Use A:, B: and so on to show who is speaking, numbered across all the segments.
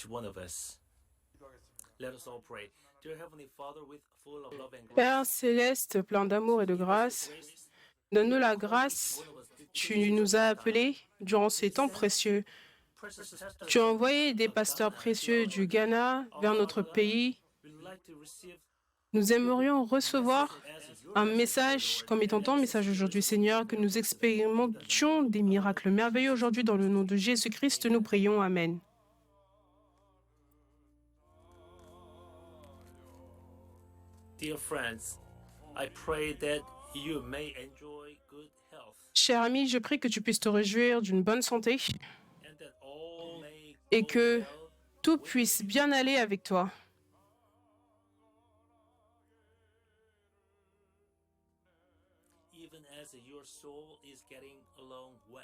A: each one of us. Let us all pray. Dear Heavenly Father, full of love and
B: Père
A: grace,
B: céleste, plein d'amour et de grâce, donne-nous la grâce. Tu nous as appelés durant ces temps précieux.
A: precious pastors
B: Tu as
A: from
B: envoyé des pasteurs
A: Ghana to
B: précieux du
A: our
B: Ghana vers notre
A: Father,
B: pays.
A: we'd like to receive
B: Nous aimerions recevoir
A: as your
B: un
A: message today,
B: message
A: Lord.
B: comme étant ton message aujourd'hui, Seigneur, que nous expérimentions des miracles merveilleux aujourd'hui dans le nom de Jésus-Christ. Nous prions. Amen.
A: Dear friends, I pray that you may enjoy good health
B: Cher ami, je prie que tu puisses te réjouir d'une bonne santé
A: and that all may
B: et
A: go
B: que
A: well
B: tout
A: with
B: puisse
A: you.
B: bien aller avec toi.
A: Even as your soul is getting along well.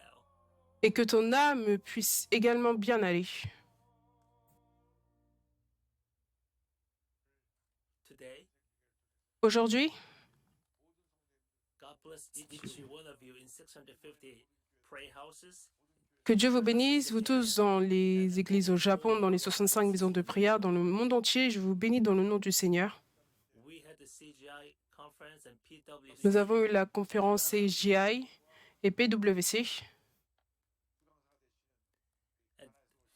B: Et que ton âme puisse également bien aller.
A: Today,
B: Aujourd'hui,
A: God bless each one of you in 650 prayer houses.
B: que Dieu vous bénisse, vous tous dans les églises au Japon, dans les 65 maisons de prière, dans le monde entier. Je vous bénis dans le nom du Seigneur.
A: We had the CGI conference and PWC.
B: Nous avons eu la conférence CGI et PWC.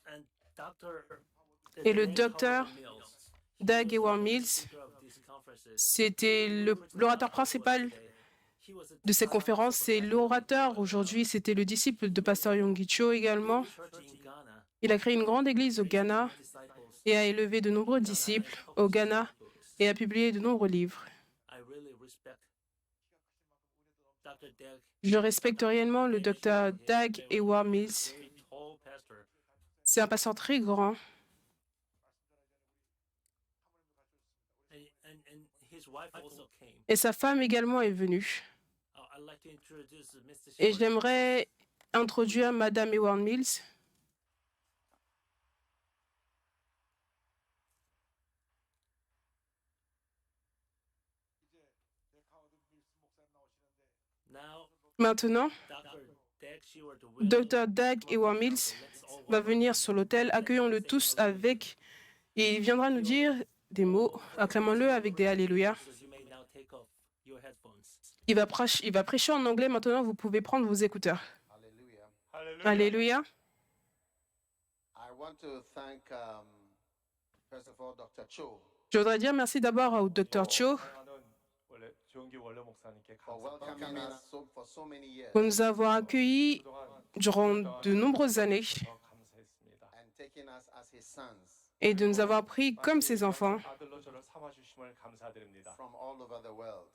A: And Dr.
B: Et le
A: Dave
B: docteur
A: Howard Mills,
B: Doug
A: he was
B: Howard
A: the
B: Mills,
A: speaker of these conferences.
B: c'était l'orateur principal
A: He was a
B: de ces conférences. C'est l'orateur aujourd'hui, c'était le disciple de Pasteur Yonggi Cho également.
A: church in Ghana,
B: Il a créé une grande église au Ghana
A: disciples.
B: et a élevé de nombreux disciples au Ghana et a publié de nombreux livres.
A: I really respect Dr. Doug.
B: Je respecte réellement le docteur Doug Howard Mills.
A: Very tall pastor.
B: C'est un pasteur très grand
A: And his wife also came.
B: et sa femme également est venue.
A: I'd like to introduce Mr.
B: Et
A: Short.
B: j'aimerais introduire Madame Howard Mills.
A: Now,
B: Maintenant,
A: Dr. Doug Sheward will
B: Dr. Doug Howard Mills
A: let's all
B: va venir sur l'autel. Accueillons-le tous avec, et il viendra nous dire des mots. Acclamons-le avec des Alléluia.
A: so you may now take off your headphones.
B: Il va prêcher en anglais. Maintenant, vous pouvez prendre vos écouteurs.
C: Hallelujah.
B: Alléluia.
C: I want to thank, first of all, Dr. Cho
B: Je voudrais dire merci d'abord au Dr. Cho
D: 사랑하는 원래 조용기 원로 목사님께
C: for
D: 감사합니다.
C: welcoming us for so many years
B: pour nous avoir accueillis
D: 그동안
B: durant de nombreuses années
D: 더 감사했습니다.
C: and taking us as his sons
B: et de nous avoir pris comme ses enfants
D: 아들로 저를 삼아주심을 감사드립니다.
C: from all over the world.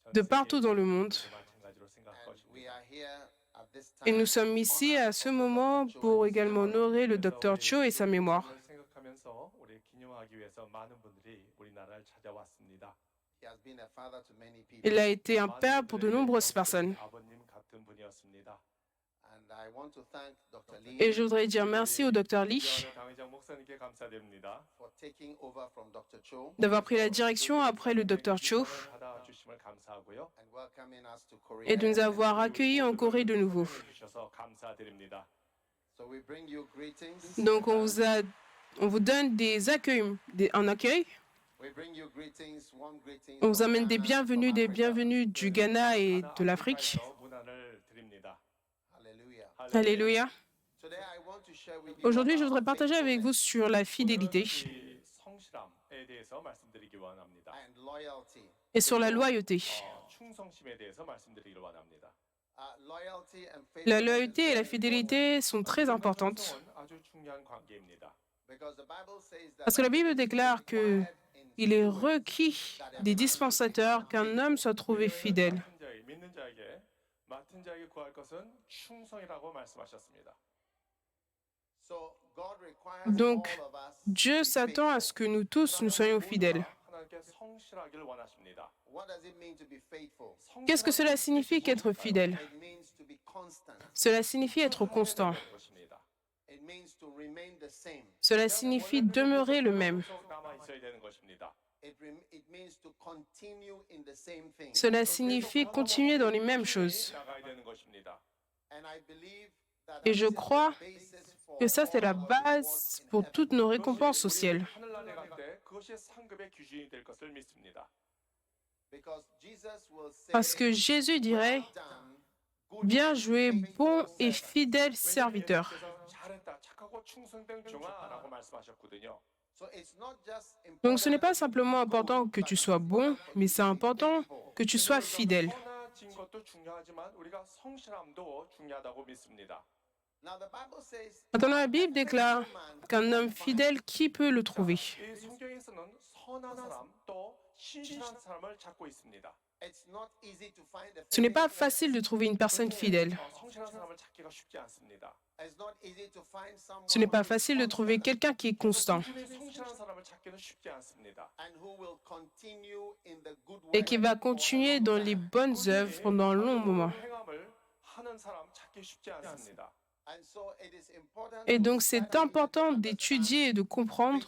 D: 전
B: de
D: 세계
B: partout dans le monde.
D: 마찬가지로 생각할
C: And we
D: 것입니다.
C: are here at this
B: Et
C: time
B: nous sommes ici à ce moment pour également honorer le Dr. Cho et sa mémoire.
D: 오늘 생각하면서 우리 기념하기 위해서 많은 분들이 우리나라를 찾아왔습니다.
C: he has been a father to many people.
B: Il a été un père pour de nombreuses personnes.
D: 아버님 같은 분이었습니다.
C: And I want to thank Dr. Lee
B: Et je voudrais dire merci au Dr. Lee
D: 존경하는 강의장 목사님께 감사드립니다.
C: for taking over from Dr. Cho
B: d'avoir pris la direction après le Dr. Cho
D: 받아주심을 감사하고요.
C: and welcoming us to Korea.
B: et de nous avoir accueillis en Corée de nouveau.
D: 주셔서 감사드립니다.
C: So we bring you greetings.
B: Donc on vous donne des accueils, un accueil.
C: We bring you greetings, warm greetings
B: On vous
C: from
B: amène des
C: Ghana,
B: bienvenus du Ghana et de l'Afrique.
D: 문안을 드립니다.
C: Hallelujah.
B: Alléluia.
C: Today I want to share with you
B: Aujourd'hui, je
C: about
B: voudrais partager avec vous sur la fidélité
D: 이 성실함에 대해서 말씀드리기 원합니다.
C: and loyalty.
B: et sur la loyauté.
D: 충성심에 대해서 말씀드리기를 원합니다.
C: Loyalty and
B: La
C: faithfulness
B: loyauté et la fidélité sont très importantes
D: 충성은 아주 중요한 관계입니다.
C: because the Bible says that
B: parce que la Bible déclare que il est requis des dispensateurs qu'un homme soit trouvé fidèle.
D: 맡은 자에게, 믿는 자에게 맡은 자에게 구할 것은 충성이라고 말씀하셨습니다.
C: so God requires
B: Donc,
C: all of us
B: Dieu
C: to be
B: s'attend à
C: faithful.
B: ce que nous tous nous soyons fidèles.
D: 하나님께 성실하기를 원하십니다.
C: What does it mean to be faithful?
B: Qu'est-ce que cela signifie qu'être fidèle?
C: It means to be constant.
B: Cela signifie être constant.
D: 것입니다.
C: It means to remain the same.
B: Cela signifie demeurer le même.
D: 계속 남아 있어야 되는 것입니다.
C: It means to continue in the same thing.
B: Cela signifie continuer dans les mêmes choses.
D: 나가야 되는 것입니다.
C: And I believe
B: Et je crois que ça, c'est la base pour toutes nos récompenses au ciel.
D: 하늘나라에 갈 때 그것이 상급의 기준이 될 것을 믿습니다.
B: Parce que Jésus dirait, bien joué, bon et fidèle serviteur.
D: 예수님께서 잘했다, 착하고 충성된 종아라고 말씀하셨거든요.
B: Donc ce n'est pas simplement important que tu sois bon, mais c'est important que tu sois fidèle.
D: 선하진 것도 중요하지만 우리가 성실함도 중요하다고 믿습니다.
B: Maintenant, la Bible déclare qu'un homme fidèle, qui peut le trouver?
D: 이 성경에서는 선한 사람 또 신실한 사람을 찾고 있습니다.
B: Ce n'est pas facile de trouver une personne fidèle.
D: 성실한 사람을 찾기가 쉽지 않습니다.
B: Ce n'est pas facile de trouver quelqu'un qui est constant
D: 꾸준히 성실한 사람을 찾기는 쉽지 않습니다.
B: et qui va continuer dans les bonnes œuvres pendant un long moment.
D: 행함을 하는 사람 찾기 쉽지 않습니다.
B: Et donc, c'est important d'étudier et de comprendre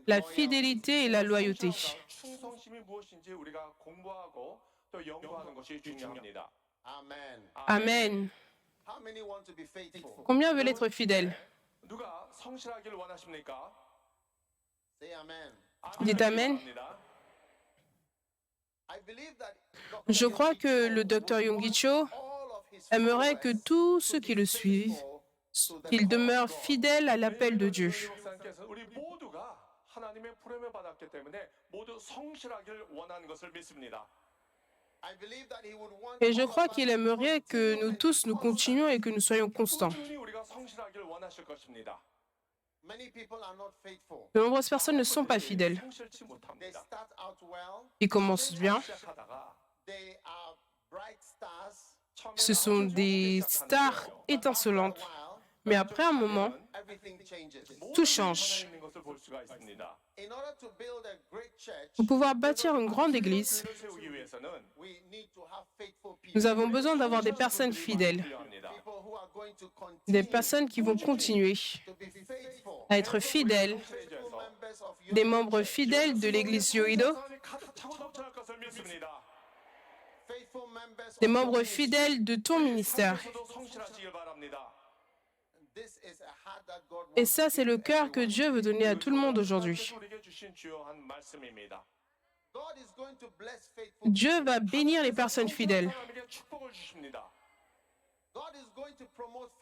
B: la fidélité et la loyauté.
D: 충성심이 무엇인지 우리가 공부하고 또 연구하는 것이 중요합니다.
B: Amen. Combien veulent être fidèles?
D: 누가 성실하기를 원하십니까?
B: Dites Amen. Je crois que le docteur Yonggi Cho aimerait que tous ceux qui le suivent, qu'ils demeurent fidèles à l'appel de Dieu.
D: 목사님께서 우리 모두가 하나님의 부름을 받았기 때문에 모두 성실하기를 원하는 것을 믿습니다.
B: Et je crois qu'il aimerait que nous tous, nous continuions et que nous soyons constants.
D: 꾸준히 우리가 성실하기를 원하실 것입니다.
B: De nombreuses personnes ne sont pas fidèles.
D: 성실치 못합니다.
B: Ils commencent bien.
D: 시작하다가
B: Ce sont des stars étincelantes. Mais après un moment, tout change.
D: 있는 것을 볼 수가 있습니다.
B: Pour pouvoir bâtir une grande église,
D: 교회를 세우기 위해서는
B: nous avons besoin d'avoir des personnes fidèles,
D: 필요합니다.
B: des personnes qui vont continuer à être fidèles, des membres fidèles de l'église Yoido,
D: 가득 차고 넘쳐날 것을 믿습니다.
B: des membres fidèles de ton ministère.
D: 저도 성실하시길 바랍니다.
B: Et ça, c'est le cœur que Dieu veut donner à tout le monde aujourd'hui.
D: 우리에게 주신 주요한 말씀입니다.
B: Dieu va bénir les personnes fidèles.
D: 사람에게 축복을 주십니다.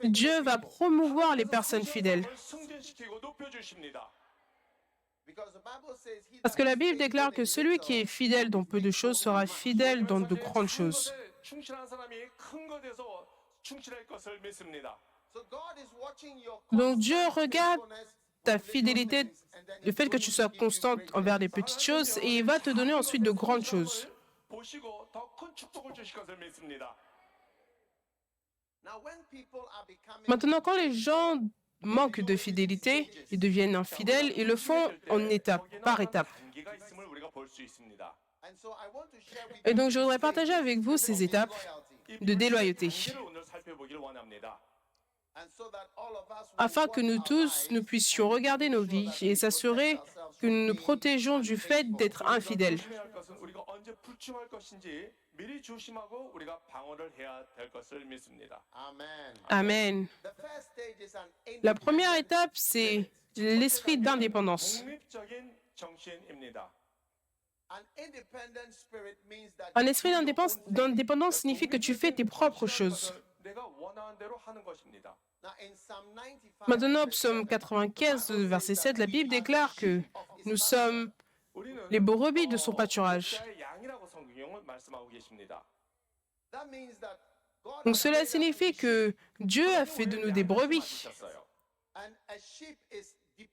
B: Dieu va promouvoir les personnes fidèles.
D: 승진시키고 높여 주십니다.
B: Parce que la Bible déclare que celui qui est fidèle dans peu de choses sera fidèle dans de grandes choses.
D: 충실한 사람이 큰 것에서 충실할 것을 믿습니다.
B: Donc Dieu regarde ta fidélité, le fait que tu sois constante envers les petites choses, et il va te donner ensuite de grandes choses.
D: 보시고 더 큰 축복을 주실 것을 믿습니다.
B: Maintenant, quand les gens manquent de fidélité et deviennent infidèles, ils le font en étape, par étape.
D: 단계가 있음을 우리가 볼 수 있습니다.
B: Et donc, je voudrais partager avec vous ces étapes de déloyauté,
D: 단계를 오늘 살펴보길 원합니다.
B: afin que nous tous, nous puissions regarder nos vies et s'assurer que nous nous protégeons du fait d'être infidèles.
D: 조심해야 할 것은 우리가 언제 불침할 것인지 미리 조심하고 우리가 방어를 해야 될 것을 믿습니다.
B: Amen. La première étape, c'est l'esprit d'indépendance.
D: 독립적인 정신입니다.
B: Un esprit d'indépendance signifie que tu fais tes propres choses.
D: 내가 원하는 대로 하는 것입니다.
B: Maintenant, psaume 95, verset 7, la Bible déclare que nous sommes
D: 우리는
B: les brebis de son pâturage.
D: 목자의 양이라고 성경은 말씀하고 계십니다.
B: Donc cela signifie que Dieu a fait de nous des brebis.
D: 하셨어요.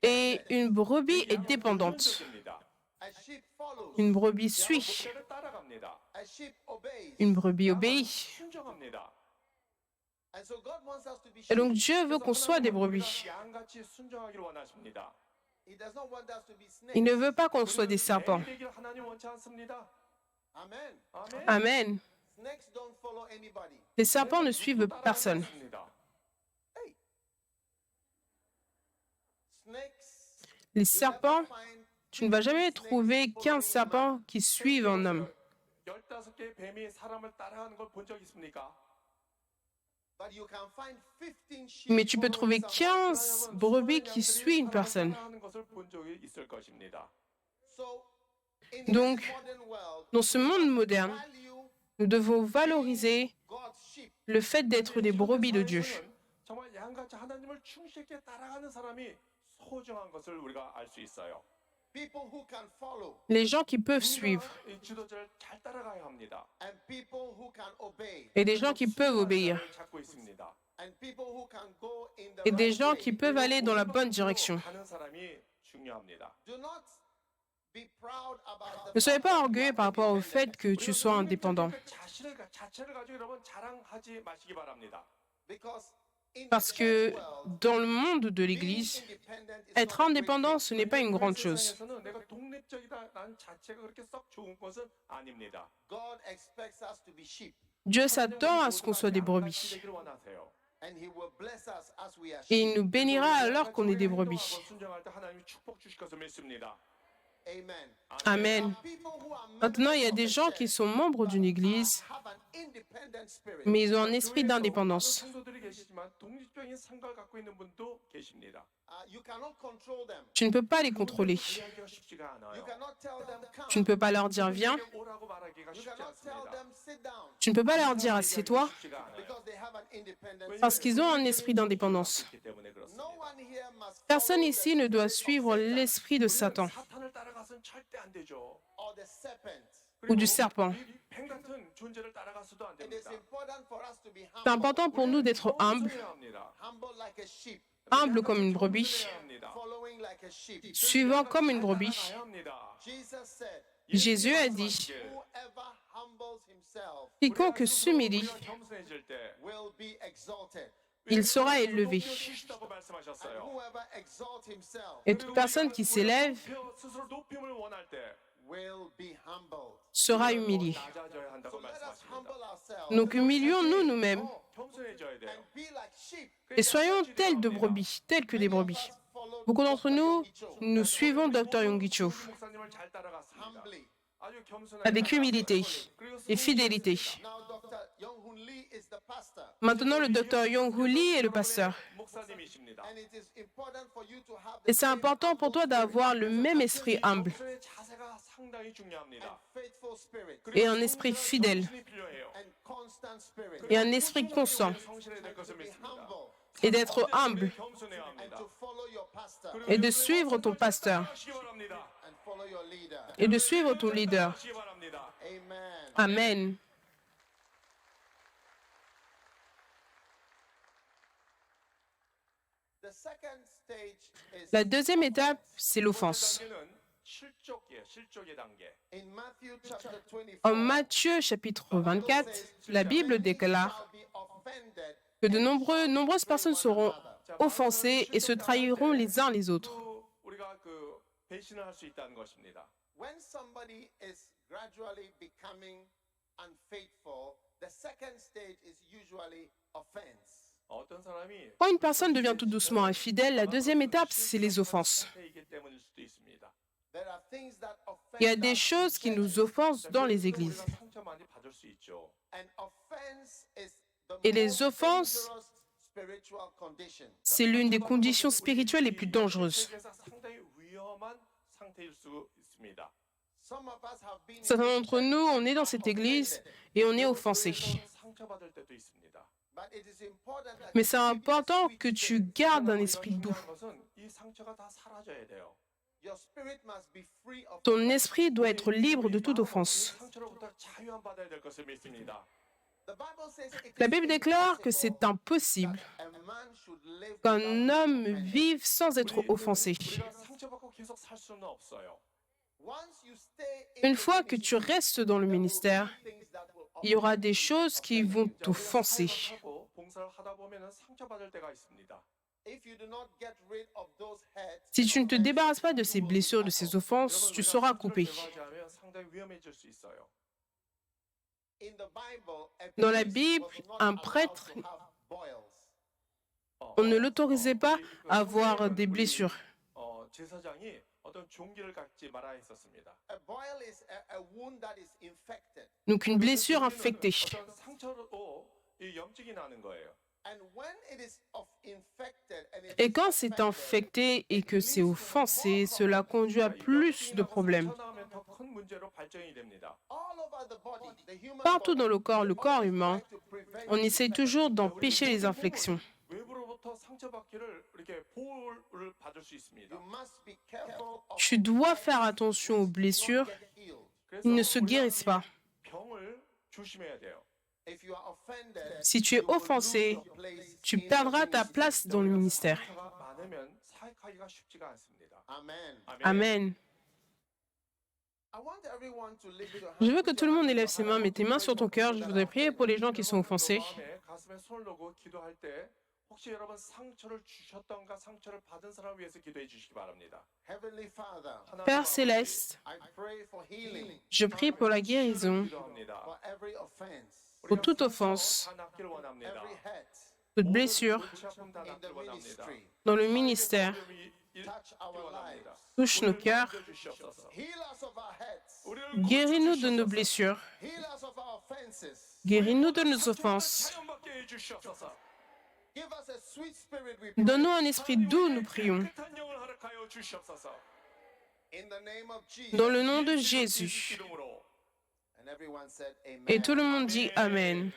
B: Et une brebis est dépendante.
D: 순종입니다.
B: Une brebis suit.
D: 목자를 따라갑니다.
B: Une brebis obéit.
D: 순종합니다.
B: Et donc Dieu veut qu'on soit des brebis.
D: 양같이 순종하기를 원하십니다.
B: Il ne veut pas qu'on soit des serpents.
D: 되길 하나님 원치 않습니다. 아멘.
B: Amen. Les serpents ne suivent personne.
D: 맞습니다.
B: Les serpents, tu ne vas jamais trouver 15 serpents qui suivent un homme.
D: 15개의 뱀이 사람을 따라하는 걸 본 적 있습니까?
C: But you can find 15 sheep
B: Mais tu peux trouver
C: following someone.
B: 15 brebis qui suivent une personne.
D: 하는 것을 본 적이 있을 것입니다.
C: So, in
B: Donc,
C: this modern world,
B: dans ce monde moderne,
C: value
B: nous devons valoriser
C: God's sheep.
B: le fait d'être des brebis de Dieu.
D: 정말 양같이 하나님을 충실하게 따라가는 사람이 소중한 것을 우리가 알 수 있어요.
C: People who can follow
B: Les gens qui peuvent suivre
D: 이 지도자를 잘 따라가야 합니다.
C: and people who can obey
B: et des gens qui peuvent obéir
D: 찾고 있습니다.
C: and people who can go in the
B: et des
C: right
B: gens
C: way.
B: qui peuvent aller dans la bonne direction.
D: 가는 사람이 중요합니다.
C: Do not be proud about the
B: Ne soyez
C: fact
B: pas
C: that you
B: orgueilleux
C: are
B: par rapport au
C: independent,
B: fait que tu sois indépendant.
D: 자체를 가지고 여러분 자랑하지 마시기 바랍니다.
C: because in
B: Parce
C: the
B: que
C: church world,
B: dans le monde de
C: being
B: l'Église,
C: independent is
B: être
C: not a great
B: indépendant,
C: thing.
B: ce n'est pas une grande chose.
D: 세상에서는 내가 독립적이다 난 자체가 그렇게 썩 좋은 것은 아닙니다.
C: God expects us to be sheep
B: Dieu s'attend à ce qu'on soit des brebis.
D: 되기를 원하세요.
C: and he will bless us as we are
B: Et
C: sheep.
B: il nous bénira alors qu'on est des brebis.
D: 순종할 때 하나님이 축복 주실 것을 믿습니다.
C: Amen.
B: Amen.
C: People who are
B: Maintenant, il y a
C: members
B: des
C: of the
B: gens qui
C: church
B: sont membres d'une église,
C: have an independent spirit.
B: mais ils ont un esprit
D: 교회에도
B: d'indépendance.
D: 많은 성도들이 계시지만 독립적인 생각을 갖고 있는 분도 계십니다.
C: You cannot control them.
B: Tu ne peux pas les contrôler.
D: 이야기가 쉽지가
C: You
D: 않아요.
C: cannot tell them come.
B: Tu ne peux pas leur dire viens.
D: 오라고 말하기가
C: You
D: 쉽지
C: cannot tell
D: 않습니다.
C: them sit down
B: Tu ne peux pas leur dire assieds-toi
D: 쉽지가 않아요.
C: because they have an independent
B: parce
C: spirit.
B: qu'ils ont un esprit d'indépendance.
D: 그렇기 때문에 그렇습니다.
C: No one here must
B: Personne
C: follow
B: ici
C: the
B: ne doit
C: spirit
B: suivre
C: of Satan
B: l'esprit de Satan
D: 사탄을 따라가서는 절대 안 되죠.
C: or the serpent.
B: ou du serpent.
D: 뱀 같은 존재를 따라가서도 안
C: It is
D: 됩니다.
C: important for us to be
B: C'est
C: humble,
B: important pour nous d'être humbles,
D: 겸손해야 합니다.
C: humble like a sheep,
B: humbles comme une brebis,
D: 겸손해야 합니다.
C: following like a sheep.
B: suivant comme une brebis.
D: 따라가야 합니다.
C: Jesus said,
B: Jésus a dit,
C: whoever humbles himself
B: quiconque s'humilie,
D: 우리가 겸손해질 때
C: will be exalted.
B: il sera élevé.
D: 높여주시다고
C: And
D: 말씀하셨어요.
C: whoever exalts himself
B: Et toute personne qui s'élève
D: 스스로 높임을 원할 때
C: will be humbled.
B: sera humiliée.
D: 낮아져야 한다고
C: So let us
D: 말씀하십니다.
C: humble ourselves
B: Donc humilions-nous nous-mêmes
D: 겸손해져야 돼요.
C: and be like sheep.
B: et soyons tels de brebis, tels que des brebis. Beaucoup d'entre nous, nous suivons Dr. Yonggi Cho
D: 목사님을 잘 따라갔습니다.
C: Humbly.
D: 아주 겸손하게
B: avec humilité
D: 그리고
B: et fidélité.
C: Now Dr. Young-Hoon Lee is the pastor.
B: Maintenant, le Dr. Yong-Hoo Lee est le pasteur.
D: 목사님이십니다.
C: And it is important for you to have the
B: Et c'est
C: same
B: important pour toi
C: humble
B: d'avoir le même esprit humble
D: 겸손의 자세가 상당히
C: and
D: 중요합니다.
C: faithful spirit
B: et un esprit fidèle
D: 정신이 필요해요.
C: and constant spirit
B: et un esprit constant
D: 성실해야 될
C: and to
D: 것을
C: be
D: 믿습니다.
C: humble
B: et d'être humble
D: 겸손해야
C: and
D: 합니다.
C: to follow your pastor
B: et de suivre ton pasteur
D: 하시기 바랍니다.
C: and follow your leader.
B: et de suivre ton leader.
D: 하시기 바랍니다.
C: Amen.
B: Amen.
C: The second stage is
B: La deuxième étape, c'est l'offense.
D: 단계는 실족의 단계.
C: in Matthew chapter 24.
B: En Matthieu chapitre 24, la Bible déclare
C: Shall be offended
B: que de nombreuses personnes seront offensées et se trahiront les uns les autres.
D: 또 우리가 그 배신을 할 수 있다는 것입니다.
C: when somebody is gradually becoming unfaithful. The second stage is usually offense.
D: 어떤 사람이
B: Quand une personne devient tout doucement infidèle, la deuxième étape, c'est les offenses.
D: 상태이기 때문일 수도 있습니다.
C: There are things that offend
B: Il y a des
C: us
B: choses qui
C: in
B: nous
C: church,
B: offensent dans les églises.
D: 우리가 상처 많이 받을 수 있죠.
C: and offense is the
B: Et les
C: most
B: offenses,
C: dangerous spiritual condition.
B: c'est l'une des conditions spirituelles les plus dangereuses.
D: 세계에서 상당히 위험한 상태일 수 있습니다.
C: Some of us have been in
B: Certains
C: this
B: d'entre
C: church
B: nous, on est dans cette église et on est offensé.
D: 상처받을 때도 있습니다.
C: but it is important that
B: Mais
C: you
B: c'est
C: keep a
B: important
C: sweet
B: que tu
C: spirit.
B: gardes un
D: 그러나
B: esprit doux.
D: 중요한 것은 이 상처가 다 사라져야 돼요.
C: Your spirit must be free of
B: Ton esprit doit être libre de toute
D: 이
B: offense.
D: 상처로부터 자유함 받아야 될 것을 믿습니다.
C: The Bible says it
B: La
C: is
B: Bible déclare que
C: impossible
B: c'est impossible
C: that a man should live
B: qu'un
C: without
B: homme
C: offending.
B: vive sans être offensé.
D: 우리가 상처받고 계속 살 수는 없어요.
C: Once you stay in
B: Une
C: the
B: fois que tu
C: ministry,
B: restes dans le
C: there will be
B: ministère,
C: things that will
B: il y aura des choses qui vont t'offenser.
D: 하고 봉사를 하다 보면은 상처받을 때가 있습니다.
C: If you do not get rid of those hurts,
B: Si tu ne te débarrasses pas de ces blessures, de ces offenses, tu seras coupé.
D: 제거하지 상당히 위험해질 수 있어요.
C: in the Bible, a
B: Dans la
C: priest
B: Bible,
C: was not
B: un
C: allowed
B: prêtre,
C: to have boils.
B: on ne l'autorisait pas à avoir des blessures.
D: 제사장이 어떤 종기를 갖지 말아야 했었습니다.
C: A boil is a wound that is infected.
B: Donc une blessure infectée.
D: 어떤 상처로 이 염증이 나는 거예요.
B: Et quand c'est infecté et que c'est offensé, cela conduit à plus de problèmes. Partout dans le corps humain, on essaie toujours d'empêcher les infections. Tu dois faire attention aux blessures. Ils ne se guérissent pas. Si tu es offensé, tu perdras ta place dans le ministère. Amen. Je veux que tout le monde élève ses mains. Mets tes mains sur ton cœur. Je voudrais prier pour les gens qui sont offensés. Père céleste, je prie pour la guérison, pour toute offense, toute blessure dans le ministère. Touche nos cœurs. Guéris-nous de nos blessures. Guéris-nous de nos offenses. Donne-nous un esprit doux, nous prions. Dans le nom de Jésus. Et tout le monde dit Amen.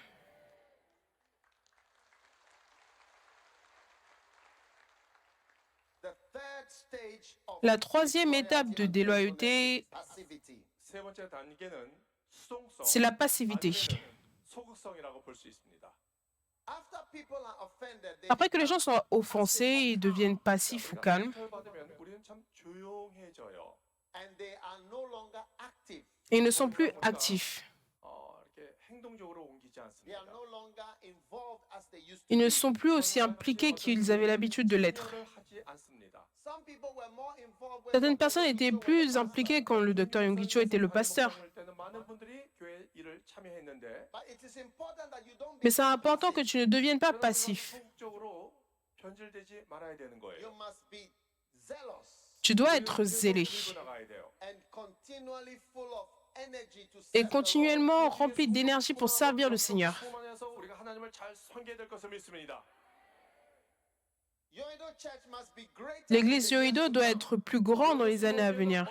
B: La troisième étape de déloyauté, c'est la passivité. Après que les gens soient offensés, ils deviennent passifs ou calmes. Et ils ne sont plus actifs. Ils ne sont plus aussi impliqués qu'ils avaient l'habitude de l'être. Certaines personnes étaient plus impliquées quand le Dr Yonggi Cho était le pasteur. Mais c'est important que tu ne deviennes pas passif. Tu dois être zélé et continuellement rempli d'énergie pour servir le Seigneur. L'église Yoido doit être plus grande dans les années à venir.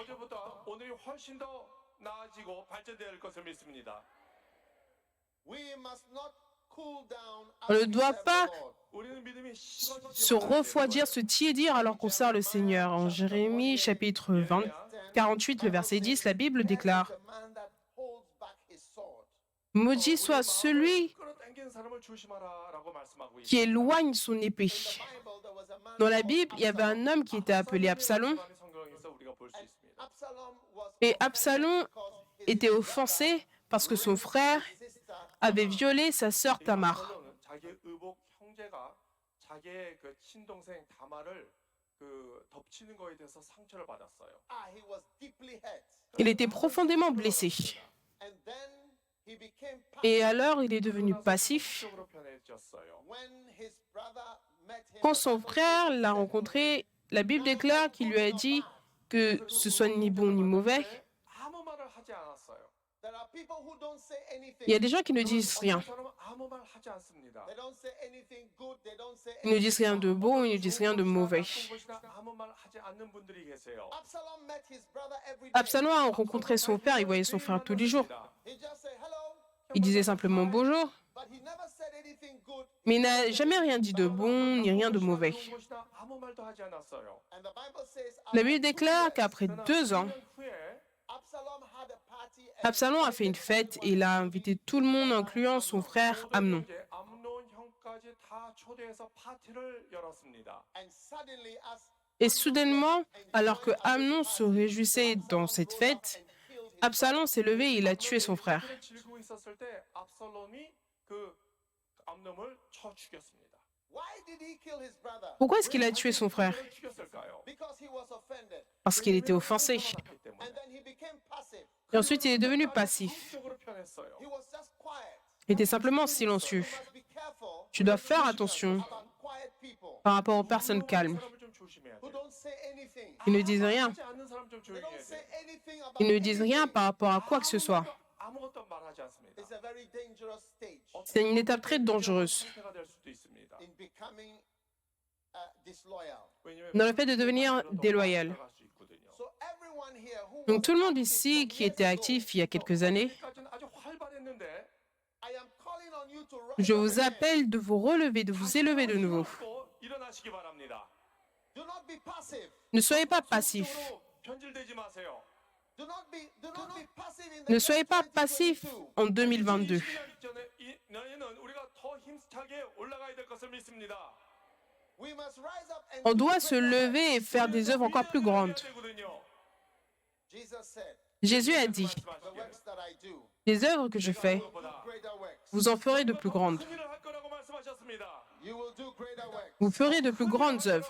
B: On ne doit pas se refroidir, se tiédir alors qu'on sert le Seigneur. En Jérémie chapitre 48, le verset 10, la Bible déclare « Maudit soit celui qui éloigne son épée ». Dans la Bible, il y avait un homme qui était appelé Absalom. Et Absalom était offensé parce que son frère avait violé sa sœur Tamar. Il était profondément blessé. Et alors, il est devenu passif. Quand son frère l'a rencontré, la Bible déclare qu'il lui a dit que ce soit ni bon ni mauvais. Il y a des gens qui ne disent rien. Ils ne disent rien de bon, ils ne disent rien de mauvais. Absalom a rencontré son père, il voyait son frère tous les jours. Il disait simplement bonjour, mais il n'a jamais rien dit de bon ni rien de mauvais. La Bible déclare qu'après 2 ans, Absalom a fait une fête et il a invité tout le monde, incluant son frère Amnon. Et soudainement, alors que Amnon se réjouissait dans cette fête, Absalom s'est levé et il a tué son frère. Pourquoi est-ce qu'il a tué son frère? Parce qu'il était offensé. Et ensuite, il est devenu passif. Il était simplement silencieux. Tu dois faire attention par rapport aux personnes calmes. Ils ne disent rien. Ils ne disent rien par rapport à quoi que ce soit. C'est une étape très dangereuse.
C: in becoming disloyal.
D: 왜냐면
B: dans le fait de devenir
D: 반대로 더
B: déloyal.
D: 나아갈 수 있거든요.
C: So everyone here who
B: Donc
C: was
B: tout le monde
C: active
B: ici
C: some
B: qui
C: years
B: était
C: ago,
B: actif il y a quelques années,
D: 여기까지는 아주 활발했는데
C: I am calling on you to rise
B: je
C: up
B: vous
C: again.
B: appelle de vous relever, de vous élever de nouveau.
D: 힘없고 일어나시기 바랍니다.
C: Do not be passive.
B: Ne soyez pas passifs.
D: 소극적으로 변질되지 마세요.
C: Do not be passive in the
B: Ne
C: year
B: soyez pas passifs
C: 2022.
B: en 2022.
D: 2022년 전에 이 내년은 우리가 더 힘차게 올라가야 될 것을 믿습니다.
C: We must rise up and
B: On
C: do
B: doit se
C: greater works.
B: lever et faire des œuvres encore plus grandes.
C: Jesus said,
B: Jésus a dit,
C: the works that I do,
B: les œuvres que je fais,
C: greater works.
B: vous en ferez de plus grandes.
C: You will do greater works.
B: Vous ferez de plus grandes œuvres.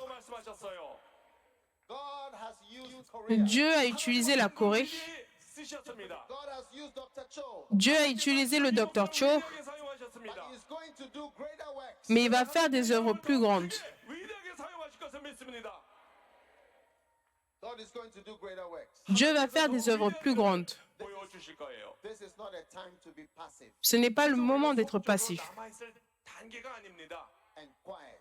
C: God has used Korea.
B: Dieu a utilisé la Corée.
C: God has used Dr. Cho.
B: Dieu a utilisé le Dr. Cho,
C: But he's going to do greater works.
B: mais il va faire des œuvres plus grandes.
C: God is going to do greater works.
B: Dieu va faire des œuvres plus grandes.
D: 보여주실 거예요.
C: This is not a time to be passive
B: Ce n'est pas le moment d'être passif
D: 남아있을 단계가 아닙니다.
C: and quiet.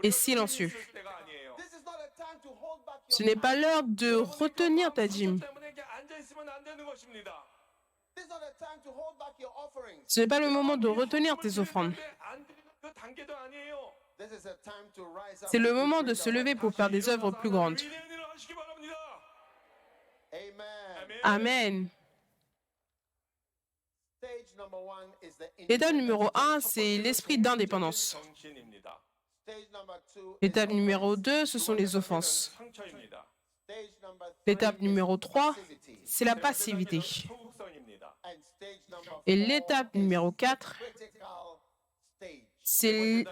B: et silencieux.
D: 있을 때가 아니에요.
C: This is not a time to hold back
B: Ce
C: your
B: n'est pas l'heure de retenir ta dîme.
D: 때문에 이렇게 앉아 있으면 안 되는 것입니다.
C: This is not a time to hold back your offerings.
B: Ce n'est pas le moment de retenir tes offrandes.
D: 안 드리는 그 단계도 아니에요.
C: This is a time to rise up.
B: C'est le
C: and do
B: moment de
C: greater
B: se lever
C: works.
B: pour faire des œuvres plus grandes.
D: 위대한 일을 하시기 바랍니다.
C: Amen.
B: Amen.
C: Stage number one is the
B: L'étape
C: independence.
B: numéro 1, c'est l'esprit d'indépendance.
D: 정신입니다.
C: Stage number two is
B: L'étape numéro
C: offense.
B: 2, ce sont les offenses.
D: 상처입니다.
C: Stage number three
B: L'étape
C: is
B: numéro 3,
C: passivity.
B: c'est la passivité.
D: 소극성입니다.
C: And stage number
B: Et
C: four
B: l'étape
C: is
B: numéro 4,
C: critical stage.
B: c'est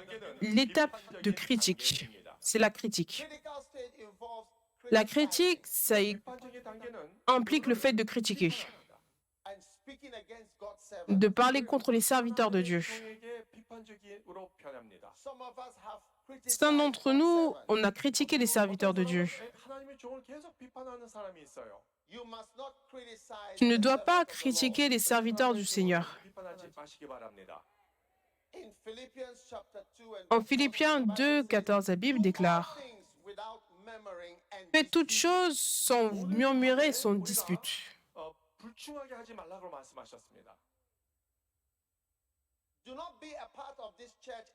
B: l'étape de critique. C'est la critique.
C: Critical stage involves
B: La
C: criticizing
B: critique, ça
D: 일반적인 단계는
B: implique le fait de critiquer,
C: and speaking against God's servants.
B: de parler contre les serviteurs de Dieu.
D: 성에게 비판적으로 표현합니다.
C: Some of us have criticized
B: Certains d'entre
C: God's
B: nous,
C: servants.
B: on a critiqué les serviteurs de Dieu.
D: 하나님의 종을 계속 비판하는 사람이 있어요.
C: You must not criticize
B: Tu ne
C: the
B: dois
C: servants
B: pas
C: of the Lord.
B: critiquer les serviteurs du Seigneur.
D: 비판하지 마시기 바랍니다.
C: In Philippians chapter 2 and
B: En
C: verse
B: Philippiens
C: 14,
B: 2, 14, la Bible déclare: Faites toutes choses sans murmurer, sans dispute.
D: 불충하게 하지 말라고 말씀하셨습니다.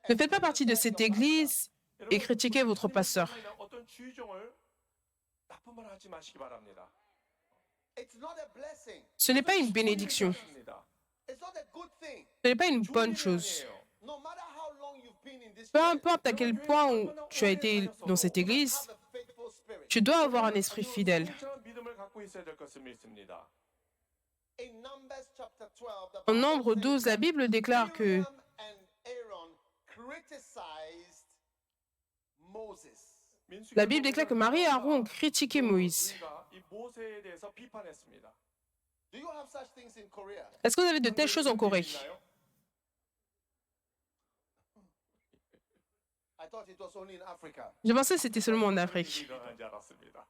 B: Ne faites pas partie de cette église et critiquez votre pasteur.
D: 어떤 주의종을 나쁜 말 하지 마시기 바랍니다.
B: Ce n'est pas une bénédiction. Ce n'est pas une bonne chose. Peu importe à quel point où tu as été dans cette église, tu dois avoir un esprit fidèle.
D: 믿음을 갖고 있어야 될 것을 믿습니다.
B: En Nombre 12, la Bible déclare que la Bible déclare que Marie et Aaron ont critiqué Moïse.
D: 이 모세에 대해서 비판했습니다.
B: Est-ce que vous avez de telles choses en Corée? Je pensais que c'était seulement en Afrique.
D: 일어난 줄 알았습니다.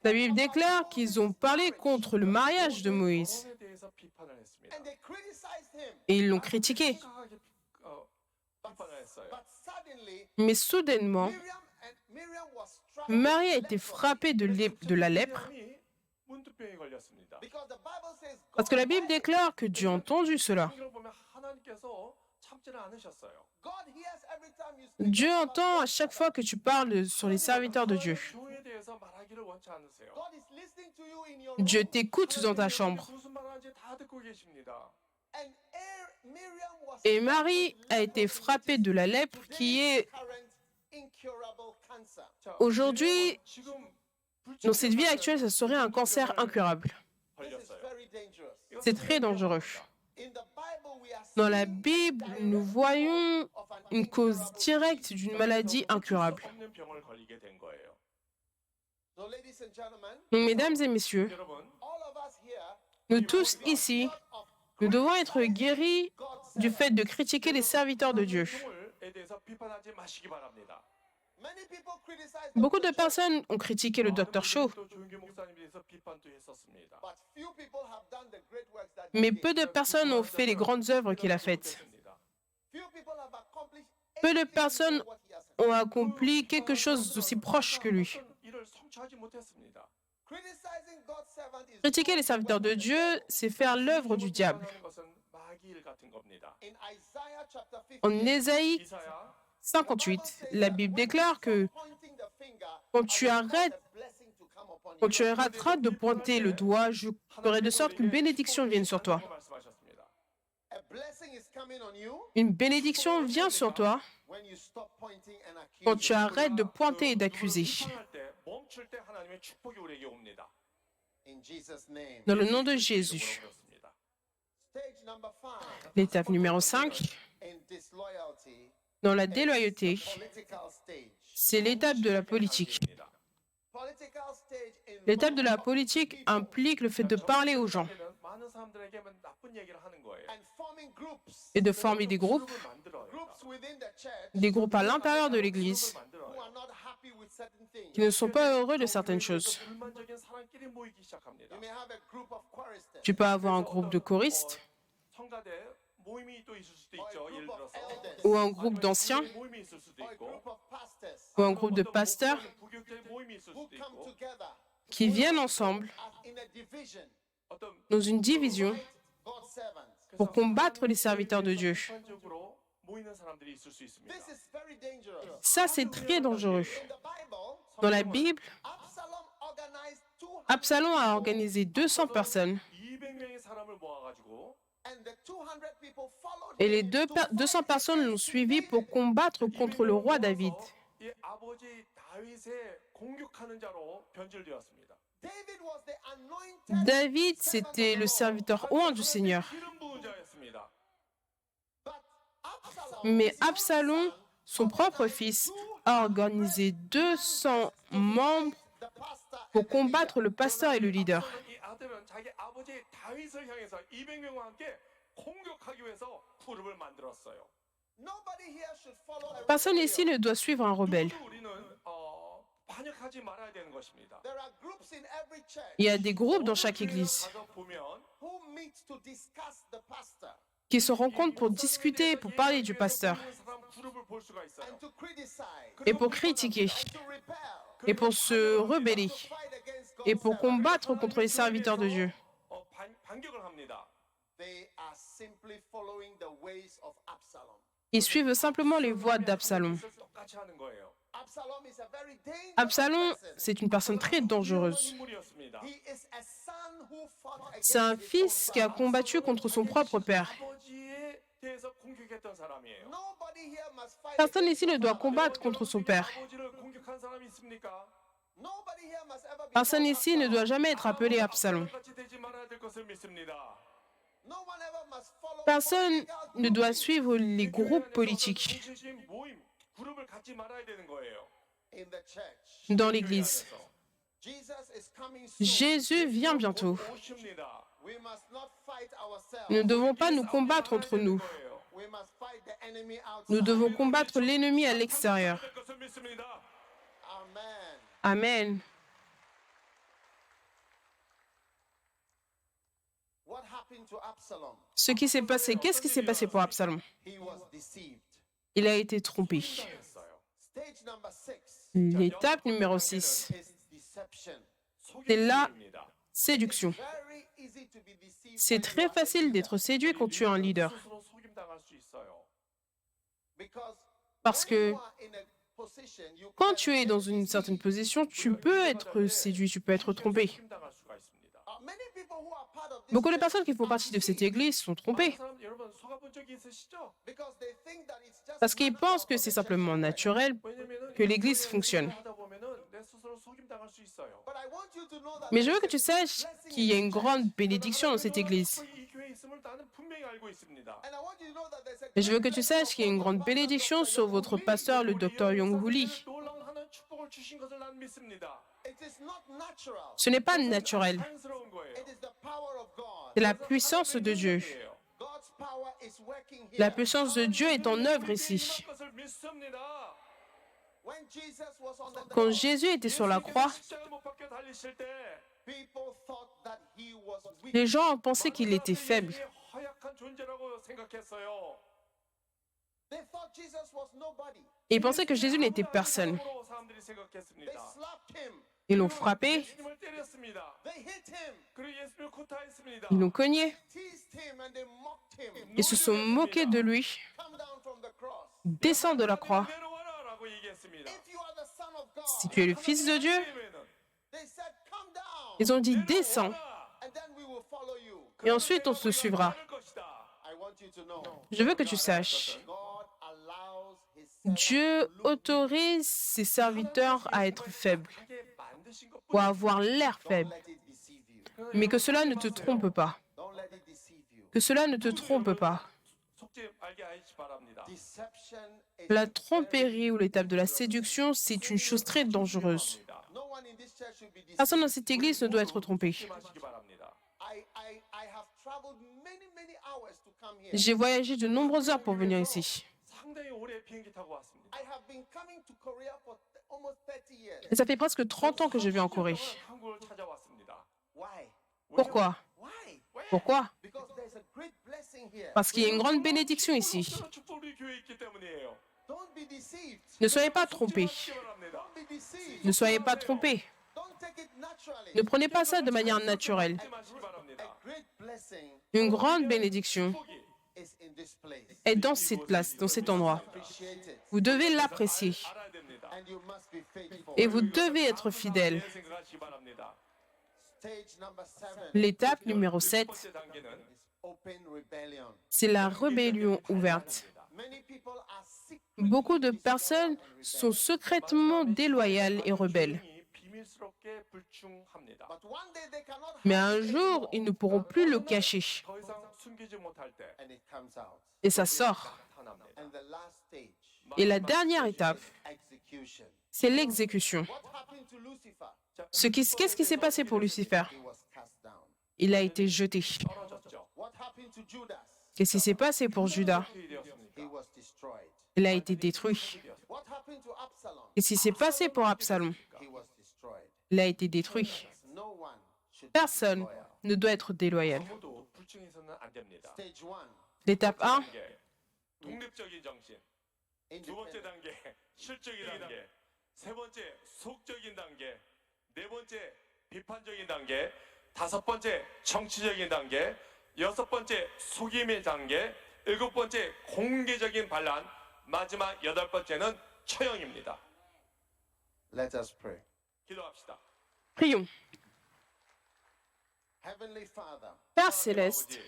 B: La Bible déclare qu'ils ont parlé contre le mariage de Moïse
D: 결혼에 대해서 비판을 했습니다.
B: et ils l'ont critiqué.
D: 심각하게 비판을 했어요.
B: Mais soudainement, Marie a été frappée de la lèpre
D: 미리암이 문두병에 걸렸습니다.
B: parce que la Bible déclare que Dieu a entendu cela.
D: 성경을 보면 하나님께서 참지를 않으셨어요.
B: Dieu entend à chaque fois que tu parles sur les serviteurs de Dieu.
D: 교회에 대해서 말하기를 원치 않으세요.
B: Dieu t'écoute dans ta chambre.
D: 무슨 말 하는지 다 듣고 계십니다.
B: Et Marie a été frappée de la lèpre qui est
D: 자,
B: aujourd'hui,
D: 지금
B: dans cette vie actuelle, ça serait un cancer incurable.
D: 걸렸어요.
B: C'est très dangereux. Dans la Bible, nous voyons une cause directe d'une maladie incurable.
D: 없는 병을 걸리게 된 거예요.
B: Donc, mesdames et messieurs,
D: 여러분,
B: nous tous ici, nous devons être guéris du fait de critiquer les serviteurs de Dieu.
D: 종을에 대해서 비판하지 마시기 바랍니다.
B: Beaucoup de personnes ont critiqué le Dr. Cho,
D: 또 조윤규 목사님에 대해서 비판도 했었습니다.
B: mais peu de personnes ont fait les grandes œuvres qu'il a faites. Peu de personnes ont accompli quelque chose d'aussi proche que lui. Critiquer les serviteurs de Dieu, c'est faire l'œuvre du diable. En Ésaïe 58, la Bible déclare que quand tu arrêteras de pointer le doigt, je ferai de sorte qu'une bénédiction vienne sur toi. Une bénédiction vient sur toi quand tu arrêtes de pointer et d'accuser. Dans le nom de Jésus. L'étape numéro 5, dans la déloyauté, c'est l'étape de la politique. L'étape de la politique implique le fait de parler aux gens et de former des groupes à l'intérieur de l'Église qui ne sont pas heureux de certaines choses. Tu peux avoir un groupe de choristes ou un groupe d'anciens ou un groupe de pasteurs qui viennent ensemble dans une division pour combattre les serviteurs de Dieu. Ça, c'est très dangereux. Dans la Bible, Absalom a organisé 200 personnes et les 200 personnes l'ont suivi pour combattre contre le roi David. David, c'était le serviteur oint du Seigneur. Mais Absalom, son propre fils, a organisé 200 membres pour combattre le pasteur et le leader. Personne ici ne doit suivre un rebelle. Il y a des groupes dans chaque église qui se rencontrent pour discuter, pour parler du pasteur, et pour critiquer, et pour se rebeller, et pour combattre contre les serviteurs de Dieu. Ils suivent simplement les voies d'Absalom. Absalom, c'est une personne très dangereuse. C'est un fils qui a combattu contre son propre père. Personne ici ne doit combattre contre son père. Personne ici ne doit jamais être appelé Absalom. Personne ne doit suivre les groupes politiques dans l'Église. Jésus vient bientôt. Nous ne devons pas nous combattre entre nous. Nous devons combattre l'ennemi à l'extérieur. Amen. Ce qui s'est passé, qu'est-ce qui s'est passé pour Absalom? Il a été trompé. L'étape numéro 6, c'est la séduction. C'est très facile d'être séduit quand tu es un leader. Parce que quand tu es dans une certaine position, tu peux être séduit, tu peux être trompé. Beaucoup de personnes qui font partie de cette église sont trompées. Parce qu'ils pensent que c'est simplement naturel que l'église fonctionne. Mais je veux que tu saches qu'il y a une grande bénédiction dans cette église. Et je veux que tu saches qu'il y a une grande bénédiction sur votre pasteur, le Dr. Young-Woo Lee. Ce n'est pas naturel. C'est la puissance de Dieu. La puissance de Dieu est en œuvre ici. Quand Jésus était sur la croix, les gens ont pensé qu'il était faible.
C: They thought Jesus was nobody.
B: Et ils pensaient que Jésus n'était personne.
D: 사람으로 사람들이 생각했습니다.
C: They slapped him.
B: Ils l'ont frappé,
D: 예수님을 때렸습니다.
C: They hit him.
D: 그리고 예수님을 구타했습니다.
B: ils l'ont cogné,
C: Teased him and they mocked him.
B: ils se sont moqués de lui.
C: Come down from the cross.
B: Descends de la croix.
D: 내려와라라고 얘기했습니다.
C: If you are the Son of God.
B: Si tu es le Fils de Dieu,
C: They said, come down.
B: ils ont dit descends.
C: And then we will follow you.
B: Et ensuite on se suivra.
C: I want you to know.
B: Je veux que tu saches,
C: God allows his servants
B: Dieu
C: to look
B: autorise ses serviteurs à être faibles ou à avoir l'air faible.
C: Don't let it deceive you.
B: Mais que cela ne te trompe pas.
C: Don't let it deceive you.
B: Que cela ne te trompe pas.
D: 속지 알게 하시기 바랍니다.
C: Deception is
B: La tromperie ou l'étape de la séduction, c'est une chose très dangereuse.
C: no one in this church should be deceived.
B: Personne dans cette église ne doit être trompé.
D: 조심하시기 바랍니다.
C: I have traveled many hours to come here.
B: J'ai voyagé de nombreuses heures pour venir ici.
D: 상당히 오래 비행기 타고 왔습니다.
C: I have been coming to Korea for almost 30 years.
B: Et ça fait presque 30 ans que je vis en Corée.
D: 한국을 찾아왔습니다.
C: Why?
B: Pourquoi?
C: Why?
B: Pourquoi?
C: Because there's a great blessing here.
B: Parce qu'il y a une grande bénédiction ici.
D: 축복이 교회에 있기 때문이에요.
C: Don't be deceived.
B: Ne soyez pas trompés.
D: 하시기 바랍니다.
C: Don't be deceived.
B: Ne soyez pas trompés.
C: Don't take it naturally.
B: Ne prenez pas ça de manière naturelle.
D: 조심하시기 바랍니다.
C: A great blessing
B: Une grande bénédiction
D: 축복이
C: is in this place.
B: est dans cette place, dans cet endroit.
C: Appreciate it.
B: Vous devez l'apprécier.
D: 알아야 됩니다.
C: And you must be faithful.
B: Et vous devez être fidèle.
D: 생각하시기 바랍니다.
C: Stage number 7
B: L'étape numéro 7,
D: 번째 단계는
C: is open rebellion.
B: c'est la rébellion ouverte.
C: Many people are secretly
B: Beaucoup de personnes sont secrètement déloyales et rebelles.
D: 비밀스럽게 불충합니다.
C: but one day they cannot
B: Mais
C: hide
B: un
C: it
B: jour,
C: anymore.
B: ils ne pourront plus le cacher.
D: 더 이상 숨기지 못할 때
C: And it comes out.
B: Et ça sort.
D: 나타납니다.
C: And the last stage,
B: Et la dernière étape,
C: execution.
B: c'est l'exécution.
C: What happened to Lucifer?
B: Qu'est-ce qui s'est passé pour Lucifer?
C: He was cast down.
B: Il a été jeté.
D: 떨어졌죠.
C: What happened to Judas?
B: Qu'est-ce qui s'est passé pour Judas?
C: He
D: 되었습니까?
C: was destroyed.
B: Il a été détruit.
C: What happened to Absalom?
B: Qu'est-ce qui s'est passé pour Absalom?
C: He was destroyed.
B: Il a été détruit.
C: No one should be
B: Personne
C: loyal.
B: ne doit être déloyal.
D: 아무도 불충해서는 안 됩니다.
C: Stage 1,
B: L'étape 1,
D: 단계, 독립적인 정신. 두 번째
C: independent.
D: 단계, 실적인 단계. 세 번째, 속적인 단계. 네 번째, 비판적인 단계. 다섯 번째, 정치적인 단계. 여섯 번째, 속임의 단계. 일곱 번째, 공개적인 반란. 마지막 여덟 번째는 처형입니다.
C: Let us pray.
D: 기도합시다.
B: prions.
C: Heavenly Father,
B: Père céleste,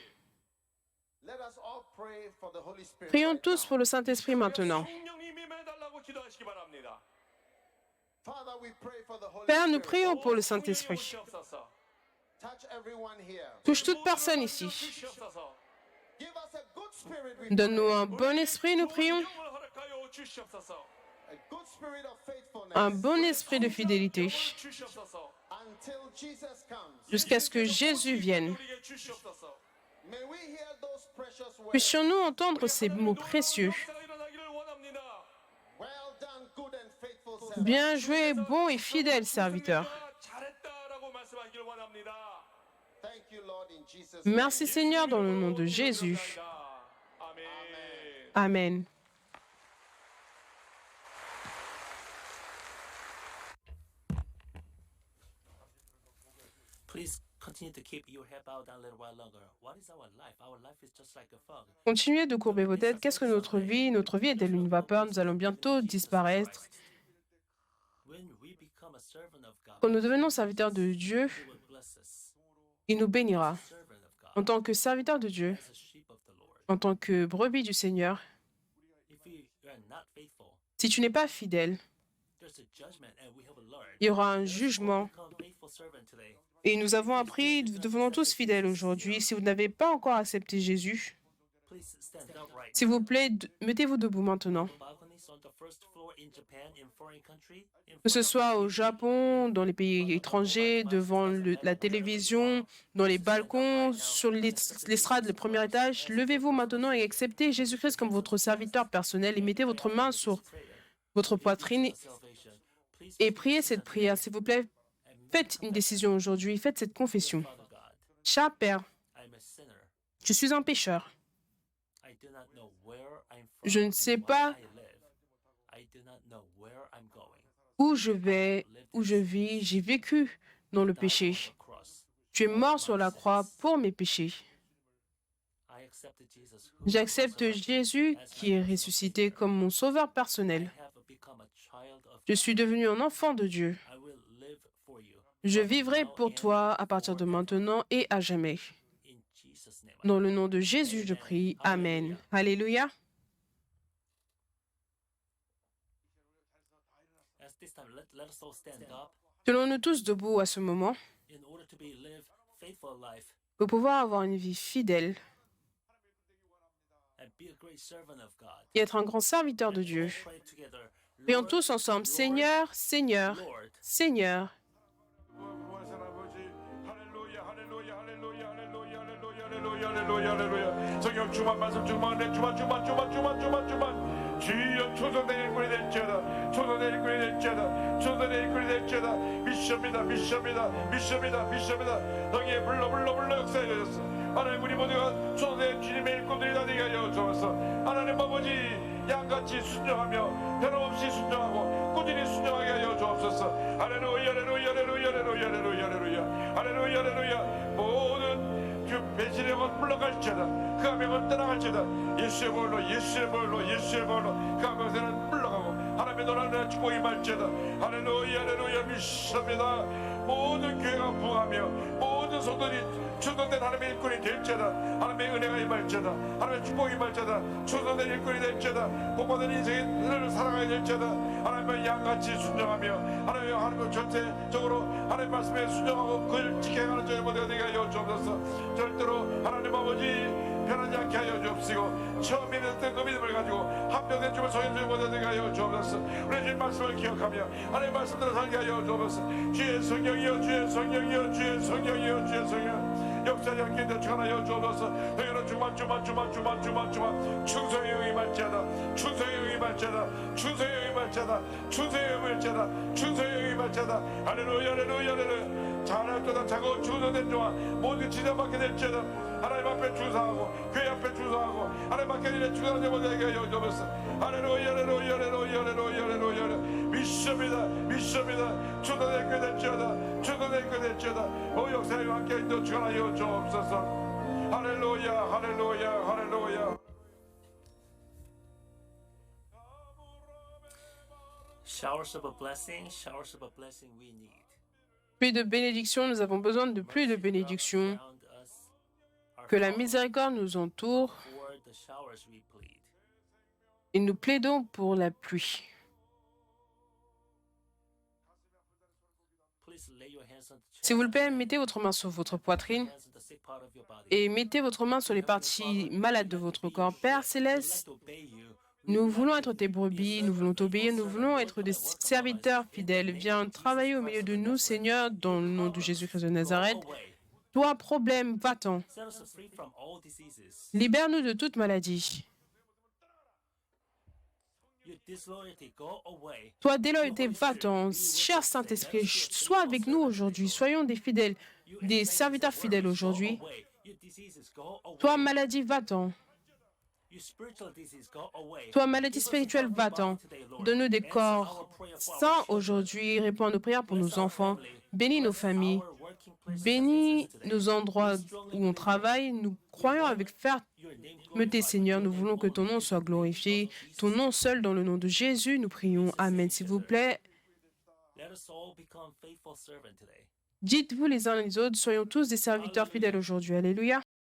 C: let us all pray for the Holy Spirit.
B: prions
C: right
B: tous
C: now.
B: pour le Saint-Esprit maintenant.
D: 성령님이 매달라고 기도하시기 바랍니다.
C: Father, we pray for the Holy
B: Père, nous
C: Spirit.
B: prions pour le
D: 성령님
B: Saint-Esprit.
D: 오시옵소서.
C: Touch everyone here.
B: Touche toute personne ici.
D: 주시옵소서.
C: Give us a good spirit. We
B: Donne-nous
C: pray.
B: un bon esprit, nous prions.
D: 성령을 허락하여 주시옵소서.
C: A good spirit of faithfulness.
B: Un bon esprit de fidélité.
D: 주시옵소서.
C: Until Jesus comes.
B: Jusqu'à ce que Jésus vienne.
D: 우리에게 주시옵소서.
C: May we hear those precious words.
B: Puissions-nous entendre ces mots précieux.
D: 역사가 일어나기를 원합니다.
C: Well done, good and faithful servant.
B: Bien joué, bon et fidèle serviteur.
D: 잘했다라고 말씀하기를 원합니다.
C: Thank you, Lord, in Jesus'
B: Merci Seigneur dans le nom de Jésus.
D: 아멘.
B: Amen.
A: Please continue to keep your head bowed down a little while longer. What is our life? Our life is just like a fog.
B: Continuez de courber vos têtes. Qu'est-ce que notre vie? Notre vie est-elle une vapeur? Nous allons bientôt disparaître.
A: When we become a servant of God,
B: Quand nous devenons serviteurs de Dieu,
A: He will bless us.
B: il nous bénira.
A: Servant of God,
B: En tant que serviteur de Dieu,
A: as a sheep of the Lord.
B: en tant que brebis du Seigneur,
A: If you are not faithful,
B: si tu n'es pas fidèle,
A: there's a judgment, and we have learned.
B: il y aura un jugement.
A: Become faithful servant today.
B: Et nous avons appris, devenons tous fidèles aujourd'hui. Si vous n'avez pas encore accepté Jésus,
A: Please stand up right
B: s'il vous plaît, mettez-vous debout maintenant.
A: now. Balconies on the first floor in Japan, in foreign country, in
B: Que ce soit au Japon, dans les pays étrangers, devant la télévision, dans les balcons, sur l'estrade, le premier étage, levez-vous maintenant et acceptez Jésus-Christ comme votre serviteur personnel et mettez votre main sur votre poitrine
A: salvation. Please,
B: et priez cette prière. S'il vous plaît, faites une décision aujourd'hui, faites cette confession.
A: Father God,
B: Cher Père,
A: I'm a sinner.
B: je suis un pécheur.
A: I
B: Je ne sais pas où je vais, où je vis. J'ai vécu dans le péché. Tu es mort sur la croix pour mes péchés. J'accepte Jésus qui est ressuscité comme mon sauveur personnel. Je suis devenu un enfant de Dieu. Je vivrai pour toi à partir de maintenant et à jamais. Dans le nom de Jésus, je prie. Amen. Alléluia. Tenons-nous tous debout à ce moment pour pouvoir avoir une vie fidèle et être un grand serviteur de Dieu. Prions tous ensemble. Seigneur, Seigneur, Seigneur.
D: 성령 주만 말씀 주만 내 주만 주여 초선의 일꾼이 될지어다 초선의 일꾼이 될지어다 초선의 일꾼이 될지어다 미션이다 너희의 불러 역사해 주셨어 하나님 우리 모두가 초선의 주님의 일꾼들이 다 되게 하여 주옵소서 하나님 아버지 양같이 순종하며 변함없이 순종하고 꾸준히 순종하게 하여 주옵소서 할렐루야 모든 그 배신의 것 물러갈지어다 그 하명은 떠나갈지어다 예수의 보혈로 그 하명은 물러가고 하나님의 노란의 축복이 말지어다 할렐루야 믿습니다 모든 교회가 부흥하며 모든 성도들이 초선된 하나님의 일꾼이 될지어다 하나님의 은혜가 임할지어다 하나님의 축복이 임할지어다 초선된 일꾼이 될지어다 복받은 인생을 살아가야 될지어다 하나님의 양같이 순종하며 하나님의 전체적으로 하나님 말씀에 순종하고 그를 지켜가는 저희 모두가 되게 하여 주옵소서 절대로 하나님 아버지 변하지 않게 하여 주옵시고 처음 믿었던 그 믿음을 가지고 합병된 주를 소인 저희 모두가 되게 하여 주옵소서 우리 주님 말씀을 기억하며 하나님 말씀대로 살게 하여 주옵소서 주의 성령이여 주의 성령 역사를 함께 대처하여 주옵소서 너희는 주만 충성의 영이 말지어다 충성의 영이 말지어다 할렐루야 잘할거다 자고 주소된 종아 모든 지정받게 될지어다 하나님 앞에 주사하고 교회 앞에 주사하고 하나님 앞에 일에 주사하는 자들에게 하여 주옵소서 할렐루야 믿습니다 주소된 교회 될지어다 오 역사에 함께 대처하여 주옵소서 할렐루야
A: Showers of a blessing we need.
B: Plus de bénédictions, nous avons besoin de plus de bénédictions. Que la miséricorde nous entoure et nous plaidons pour la pluie. S'il vous plaît, mettez votre main sur votre poitrine et mettez votre main sur les parties malades de votre corps. Père Céleste, nous voulons être tes brebis, nous voulons t'obéir, nous voulons être des serviteurs fidèles. Viens travailler au milieu de nous, Seigneur, dans le nom de Jésus-Christ de Nazareth. Toi, problème, va-t'en. Libère-nous de toute maladie. Toi, déloyauté, va-t'en. Cher Saint-Esprit, sois avec nous aujourd'hui. Soyons des fidèles, des serviteurs fidèles aujourd'hui. Toi, maladie, va-t'en. Toi, maladie spirituelle, va-t'en. Donne-nous des corps sains aujourd'hui. Réponds à nos prières pour nos enfants. Bénis nos familles. Bénis nos endroits où on travaille. Nous croyons avec fermeté, Seigneur. Nous voulons que ton nom soit glorifié. Ton nom seul, dans le nom de Jésus, nous prions. Amen. S'il vous plaît, dites-vous les uns les autres, soyons tous des serviteurs fidèles aujourd'hui. Alléluia.